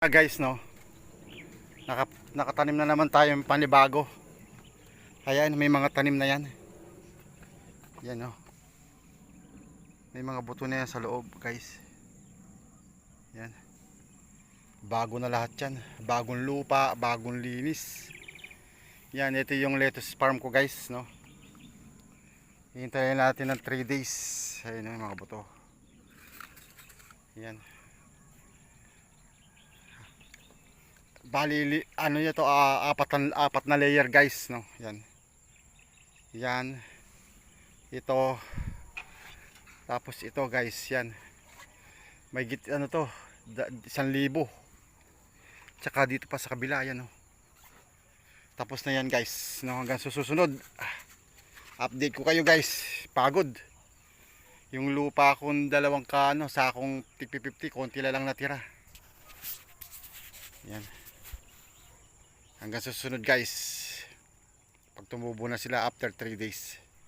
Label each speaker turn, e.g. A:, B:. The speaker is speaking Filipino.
A: Guys, no, nakatanim na naman tayo ng panibago. Ayan, may mga tanim na yan. Yan, no, may mga buto na yan sa loob, guys. Yan, bago na lahat yan, bagong lupa, bagong linis. Yan, ito yung lettuce farm ko, guys, no. Hintayin natin ng 3 days. Ayun yung mga buto. Yan, bali ano niya to, apat na layer, guys, no. Yan, yan, ito, tapos ito, guys. Yan, may ano to, 1,000. Tsaka dito pa sa kabila, yan, no. Tapos na yan, guys, no. Hanggang susunod update ko kayo, guys. Pagod yung lupa kong dalawang sakong 50-50, konti lang natira. Yan, hanggang susunod, guys, pag tumubo na sila after 3 days.